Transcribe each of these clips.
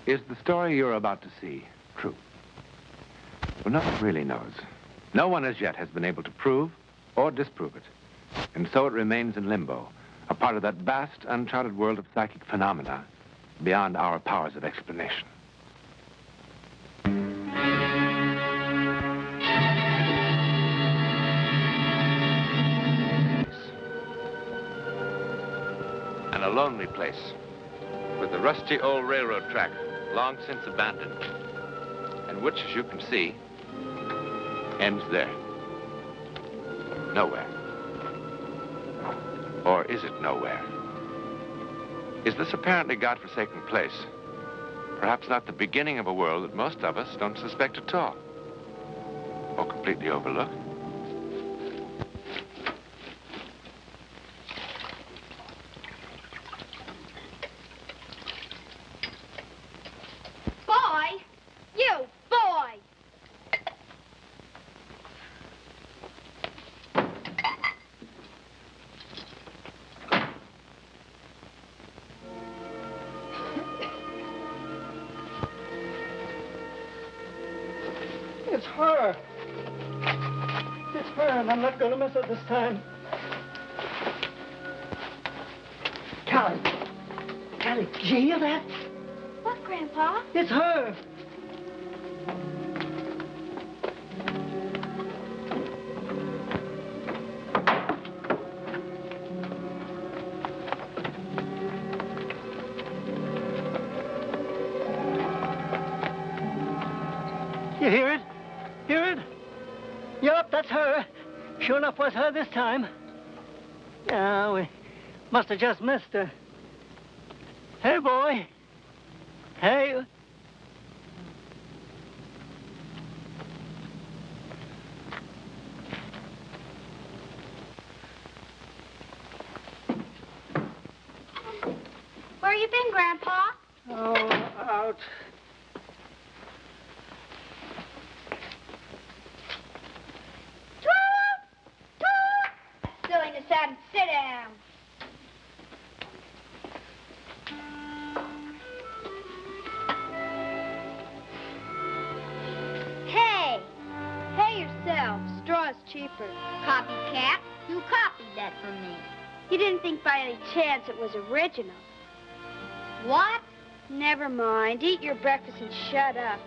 Is the story you're about to see true? Well, no one really knows. No one as yet has been able to prove or disprove it. And so it remains in limbo, a part of that vast, uncharted world of psychic phenomena beyond our powers of explanation. And a lonely place with a rusty old railroad track long since abandoned, and which, as you can see, ends there. Nowhere. Or is it nowhere? Is this apparently godforsaken place perhaps not the beginning of a world that most of us don't suspect at all, or completely overlook? It's her. It's her, and I'm not going to miss her this time. Callie. Callie, did you hear that? What, Grandpa? It's her. You hear it? Hear it? Yup, that's her. Sure enough was her this time. Yeah, we must have just missed her. Hey, boy. Hey. Where you been, Grandpa? Oh, out. Silliness out and sit down. Hey, pay yourself. Straw's cheaper. Copycat, you copied that from me. You didn't think by any chance it was original. What? Never mind. Eat your breakfast and shut up.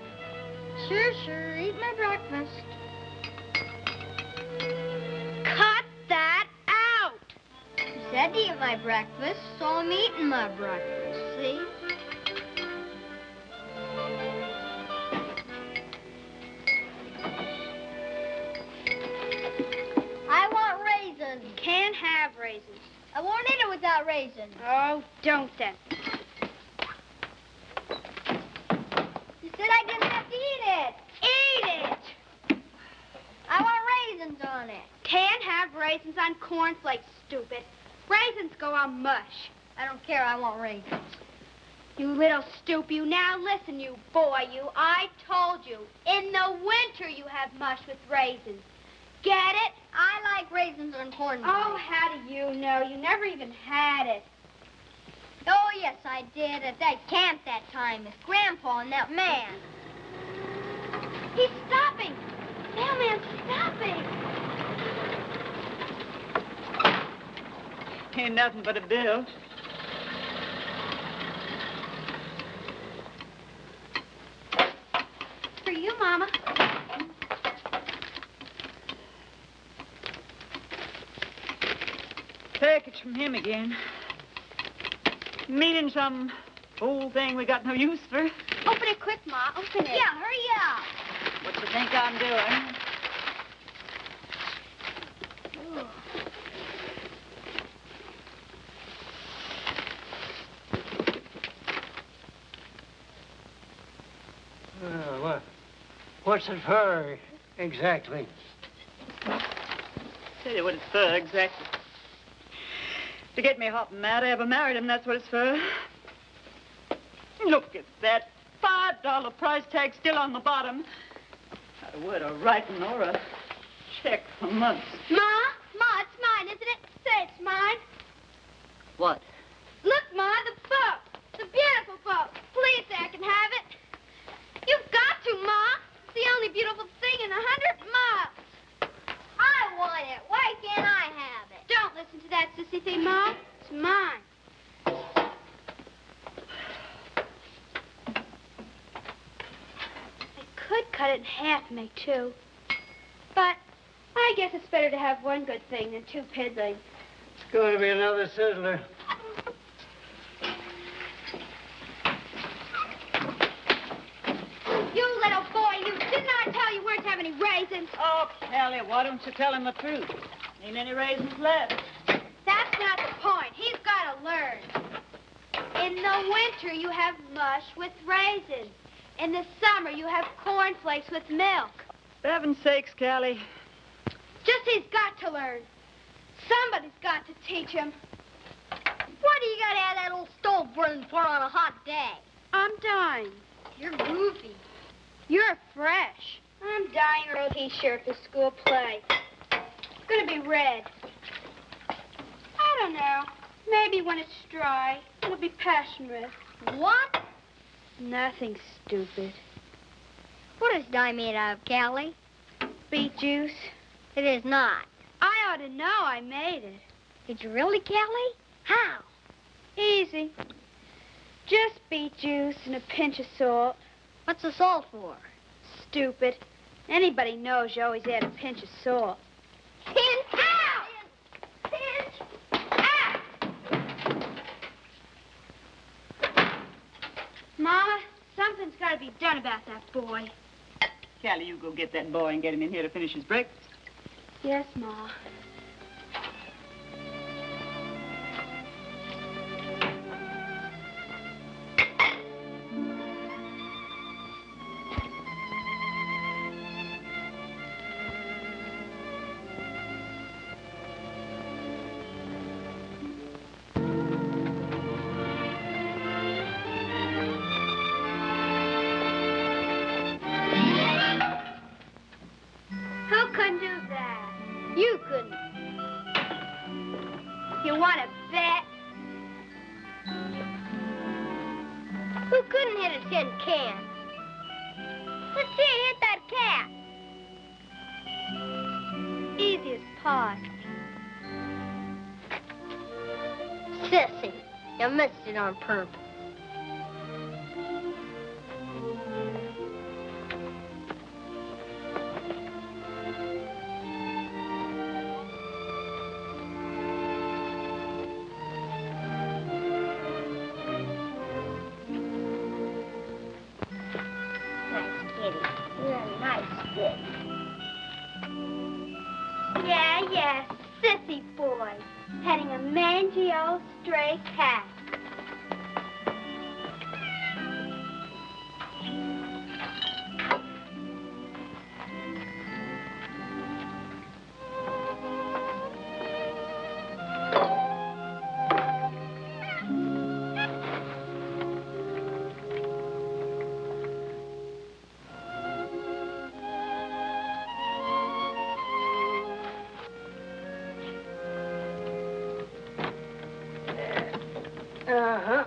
Sure, sure. Eat my breakfast. Cut that out! You said to eat my breakfast, so I'm eating my breakfast, see? I want raisins. Can't have raisins. I won't eat it without raisins. Oh, don't then. You said I didn't have to eat it. Eat it! I want raisins on it. Can't have raisins on cornflakes, stupid. Raisins go on mush. I don't care, I want raisins. You little stoop, you. Now listen, you boy, you. I told you, in the winter you have mush with raisins. Get it? I like raisins on cornflakes. Oh, how do you know? You never even had it. Oh, yes, I did at that camp that time with Grandpa and that man. He's stopping. Mailman's stopping. Ain't nothing but a bill. For you, Mama. Package from him again. Meaning some old thing we got no use for. Open it quick, Ma. Open it. Yeah, hurry up. What you think I'm doing? What's it for, exactly? Tell you what it's for, exactly. To get me hot and mad, I ever married him, that's what it's for. Look at that $5 price tag still on the bottom. Not a word of writing or a check for months. Ma, it's mine, isn't it? Say it's mine. What? Look, Ma, the book. The beautiful book. Please say I can have it. cut it in half and make two. But I guess it's better to have one good thing than two piddlings. It's going to be another sizzler. You little boy, didn't I tell you weren't to have any raisins? Oh, Callie, why don't you tell him the truth? Ain't any raisins left. That's not the point. He's got to learn. In the winter, you have mush with raisins. In the summer, you have cornflakes with milk. For heaven's sakes, Callie. Just he's got to learn. Somebody's got to teach him. What do you got to have that old stove burning for on a hot day? I'm dying. You're goofy. You're fresh. I'm dyeing her old T-shirt for school play. It's going to be red. I don't know. Maybe when it's dry, it'll be passion red. What? Nothing, stupid. What is dye made out of, Callie? Beet juice. It is not. I ought to know. I made it. Did you really, Callie? How? Easy. Just beet juice and a pinch of salt. What's the salt for? Stupid. Anybody knows you always add a pinch of salt. Pinch! Ow! Pinch! Ah! Mama, something's got to be done about that boy. Callie, you go get that boy and get him in here to finish his breakfast. Yes, Ma. Who couldn't do that? You couldn't. You want to bet? Who couldn't hit a tin can? Let's see you hit that cat. Easy as pie. Sissy, you missed it on purpose. Yeah, sissy boy. Petting a mangy old stray cat. Uh-huh.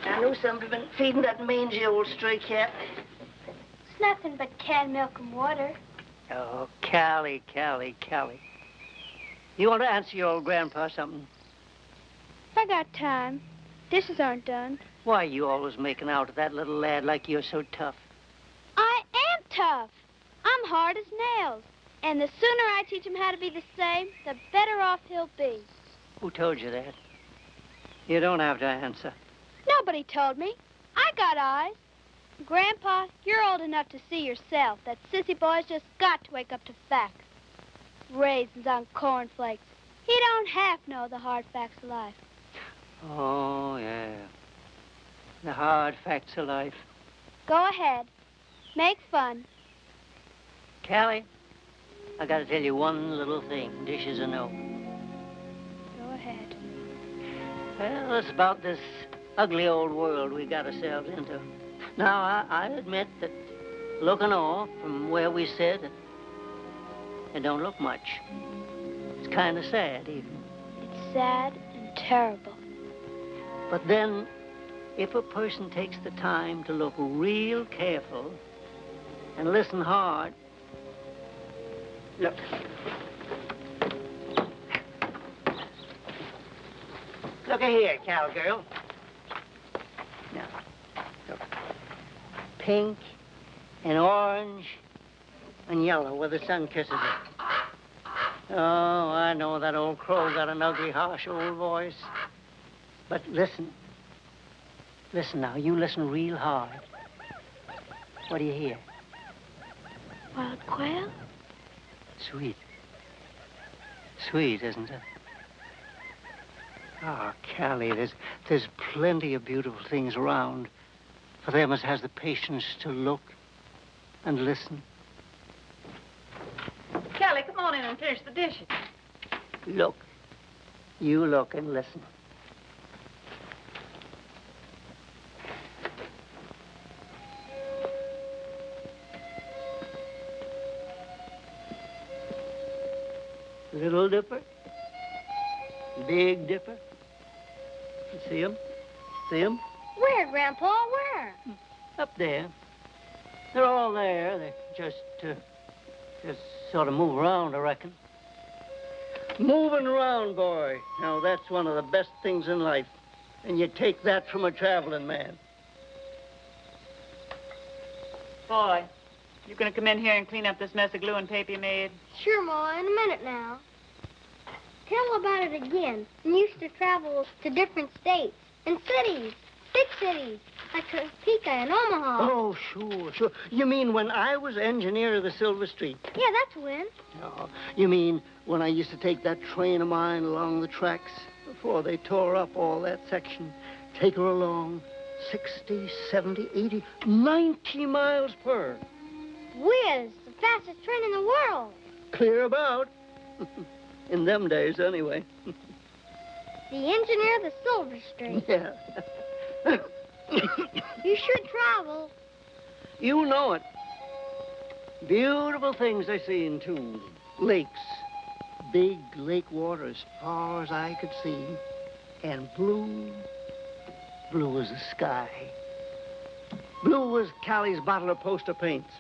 I knew somebody'd been feeding that mangy old stray cat. It's nothing but canned milk and water. Oh, Callie. You want to answer your old grandpa something? I got time. Dishes aren't done. Why you always making out to that little lad like you're so tough? I am tough. I'm hard as nails. And the sooner I teach him how to be the same, the better off he'll be. Who told you that? You don't have to answer. Nobody told me. I got eyes. Grandpa, you're old enough to see yourself that sissy boys just got to wake up to facts. Raisins on cornflakes. He don't half know the hard facts of life. Oh, yeah. The hard facts of life. Go ahead. Make fun. Callie, I gotta tell you one little thing. Dishes or no. Go ahead. Well, it's about this ugly old world we got ourselves into. Now, I admit that looking off from where we sit, it don't look much. It's kind of sad, even. It's sad and terrible. But then, if a person takes the time to look real careful and listen hard, look. Look here, cowgirl. Now, look. Pink and orange and yellow where the sun kisses it. Oh, I know that old crow got an ugly, harsh old voice. But listen. Listen now. You listen real hard. What do you hear? Wild quail? Sweet. Sweet, isn't it? Oh, Callie, there's plenty of beautiful things around for them as has the patience to look and listen. Kelly, come on in and finish the dishes. Look. You look and listen. Little Dipper. Big Dipper. You see him? See him? Where, Grandpa? Where? Up there. They're all there. They just sort of move around, I reckon. Moving around, boy. Now, that's one of the best things in life. And you take that from a traveling man. Boy, you gonna come in here and clean up this mess of glue and paper you made? Sure, Ma, in a minute now. Tell about it again. And used to travel to different states and cities, big cities, like Topeka and Omaha. Oh, sure. You mean when I was engineer of the Silver Streak? Yeah, that's when. No, you mean when I used to take that train of mine along the tracks before they tore up all that section, take her along 60, 70, 80, 90 miles per hour. Whiz, the fastest train in the world. Clear about. In them days, anyway. The engineer of the Silver Streak. Yeah. You should travel. You know it. Beautiful things I seen, too. Lakes. Big lake water as far as I could see. And blue. Blue as the sky. Blue as Callie's bottle of poster paints.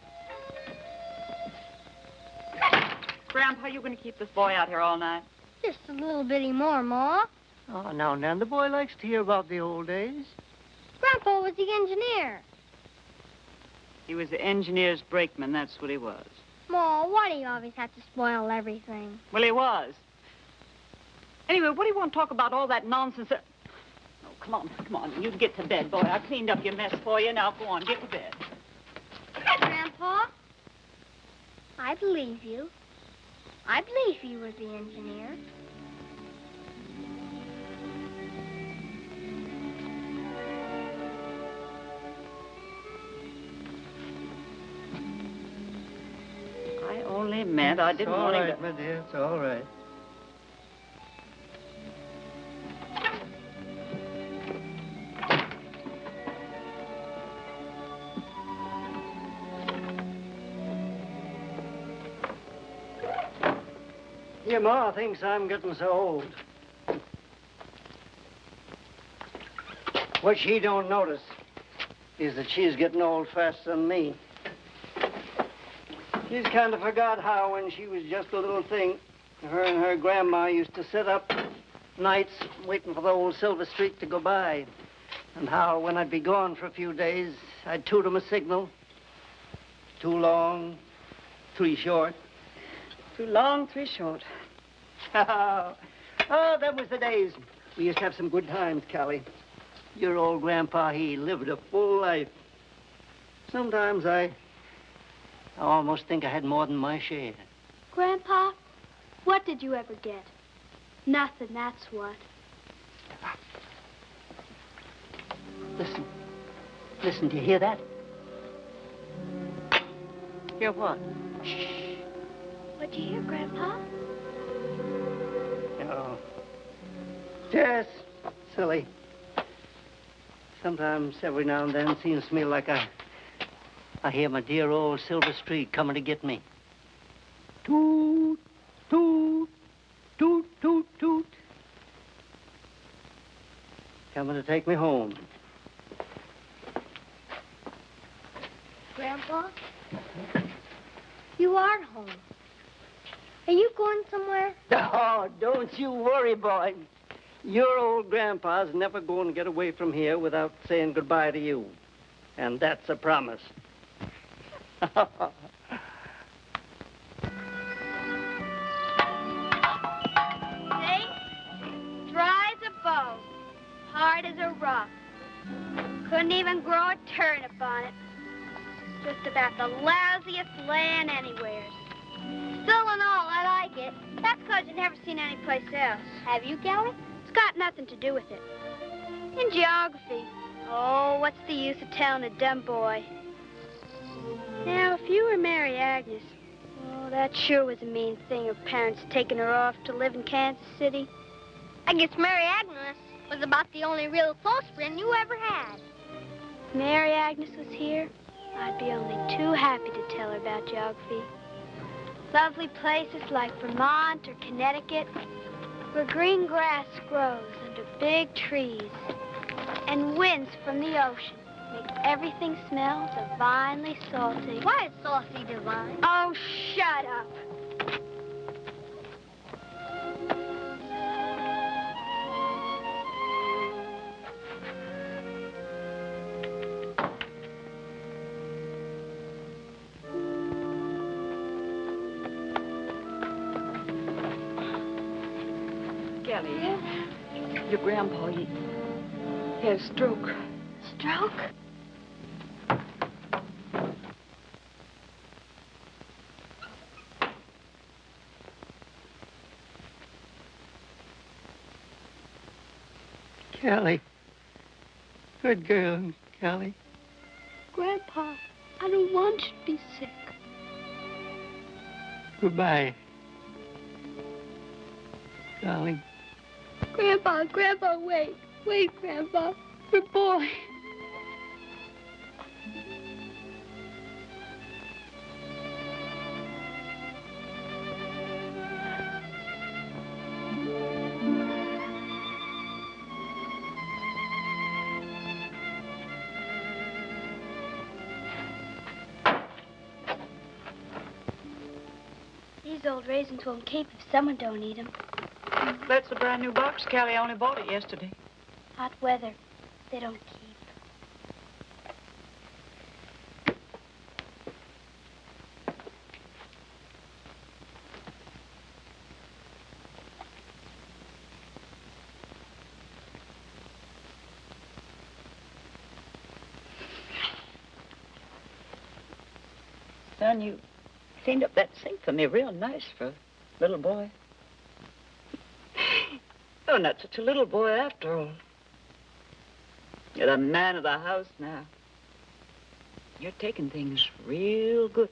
Grandpa, you gonna keep this boy out here all night? Just a little bitty more, Ma. Oh, now and then the boy likes to hear about the old days. Grandpa was the engineer. He was the engineer's brakeman, that's what he was. Ma, why do you always have to spoil everything? Well, he was. Anyway, what do you want to talk about all that nonsense? Oh, come on. You get to bed, boy. I cleaned up your mess for you. Now, go on, get to bed. Grandpa, I believe you. I believe you were the engineer. I only meant I didn't want him to... It's all right, my dear. It's all right. Your ma thinks I'm getting so old. What she don't notice is that she's getting old faster than me. She's kind of forgot how, when she was just a little thing, her and her grandma used to sit up nights waiting for the old Silver Streak to go by. And how, when I'd be gone for a few days, I'd toot 'em a signal. Too long, 3 short. Too long, 3 short. Oh, that was the days. We used to have some good times, Callie. Your old grandpa, he lived a full life. Sometimes I almost think I had more than my share. Grandpa, what did you ever get? Nothing, that's what. Listen. Listen, do you hear that? Hear what? Shh. What'd you hear, Grandpa? Oh. Jess, silly. Sometimes, every now and then, it seems to me like I hear my dear old Silver Streak coming to get me. Toot, toot, toot, toot, toot. Coming to take me home. Grandpa, you are home. Are you going somewhere? Oh, don't you worry, boy. Your old grandpa's never going to get away from here without saying goodbye to you. And that's a promise. See? Dry as a bone, hard as a rock. Couldn't even grow a turnip on it. Just about the lousiest land anywheres. Still and all, I like it. That's because you've never seen any place else. Have you, Kelly? It's got nothing to do with it. In geography. Oh, what's the use of telling a dumb boy? Now, if you were Mary Agnes, oh, that sure was a mean thing, her parents taking her off to live in Kansas City. I guess Mary Agnes was about the only real close friend you ever had. If Mary Agnes was here, I'd be only too happy to tell her about geography. Lovely places like Vermont or Connecticut, where green grass grows under big trees, and winds from the ocean make everything smell divinely salty. Why is saucy divine? Oh, shut up. Kelly, your grandpa, he had a stroke. Stroke? Kelly. Good girl, Kelly. Grandpa, I don't want you to be sick. Goodbye, darling. Grandpa, wait. Wait, Grandpa. We're boy. These old raisins won't keep if someone don't eat them. That's a brand new box. Kelly only bought it yesterday. Hot weather, they don't keep. Son, you cleaned up that sink for me real nice for a little boy. You're not such a little boy after all. You're the man of the house now. You're taking things real good.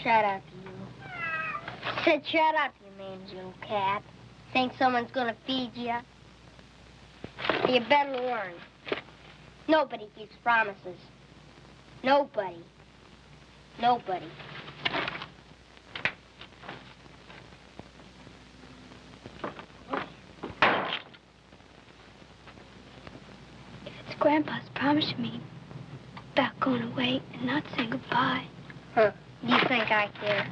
Shut up, you. Said shut up, you mangy little cat. Think someone's gonna feed you? You better learn. Nobody keeps promises. Nobody. Nobody. If it's Grandpa's promise me about going away and not saying goodbye. Huh. You think I care?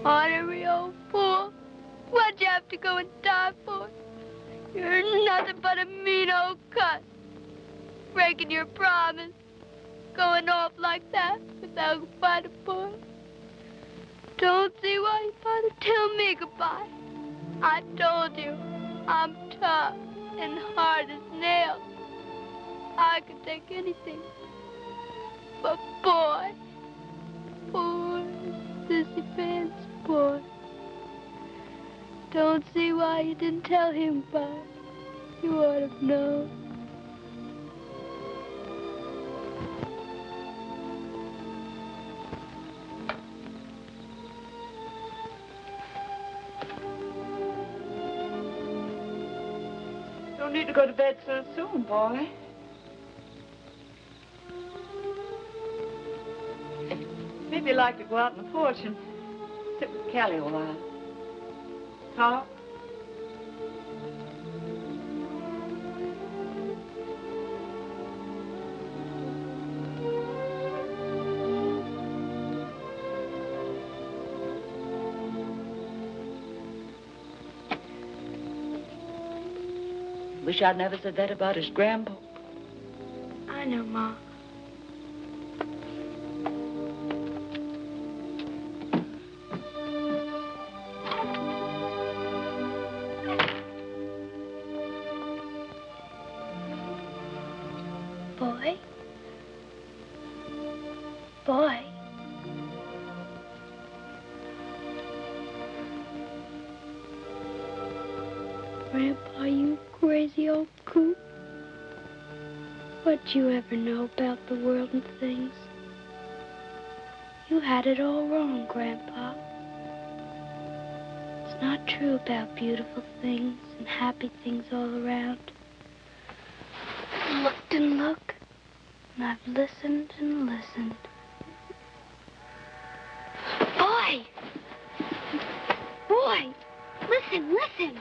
Ornery old fool. What'd you have to go and die for? You're nothing but a mean old cuss. Breaking your promise. Going off like that without goodbye to boy. Don't see why you bother tell me goodbye. I told you, I'm tough and hard as nails. I could take anything. But boy, poor sissy pants boy. Don't see why you didn't tell him about it. You ought to have known. need to go to bed so soon, boy. Maybe you'd like to go out on the porch and sit with Callie a while. Talk? Wish I'd never said that about his grandpa. I know, Ma. Boy? Boy? Grandpa, you crazy old coot. What'd you ever know about the world and things? You had it all wrong, Grandpa. It's not true about beautiful things and happy things all around. I've looked and looked, and I've listened and listened. Boy! Boy! Listen, listen!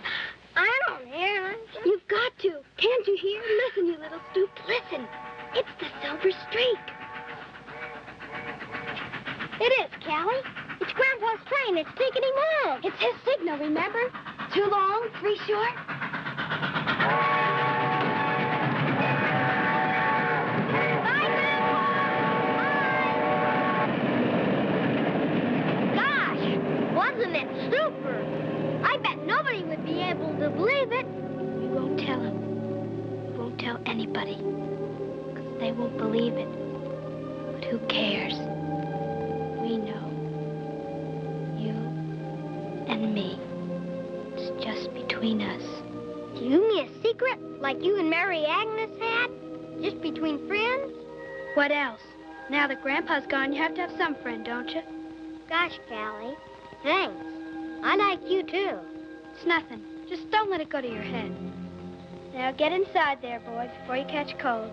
I don't hear. You've got to. Can't you hear? Listen, you little stoop. Listen. It's the silver streak. It is, Callie. It's Grandpa's train. It's taking him home. It's his signal, remember? 2 long, 3 short. Bye, Grandpa. Bye. Gosh, wasn't it super? I bet nobody would be able to believe it. We won't tell him. We won't tell anybody. Because they won't believe it. But who cares? We know. You and me. It's just between us. Do you mean a secret like you and Mary Agnes had? Just between friends? What else? Now that Grandpa's gone, you have to have some friend, don't you? Gosh, Callie. Thanks. I like you, too. It's nothing. Just don't let it go to your head. Now get inside there, boy, before you catch cold.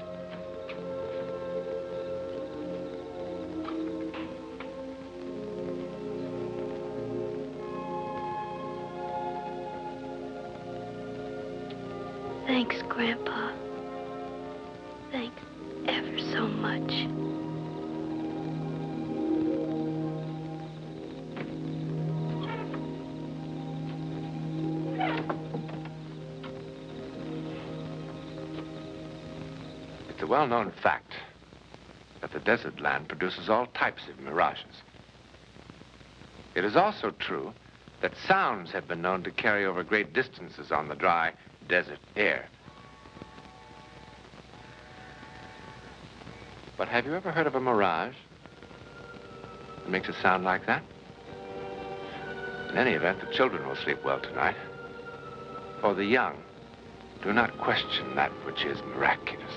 Thanks, Grandpa. Thanks ever so much. It's a well-known fact that the desert land produces all types of mirages. It is also true that sounds have been known to carry over great distances on the dry desert air. But have you ever heard of a mirage that makes a sound like that? In any event, the children will sleep well tonight. For the young, do not question that which is miraculous.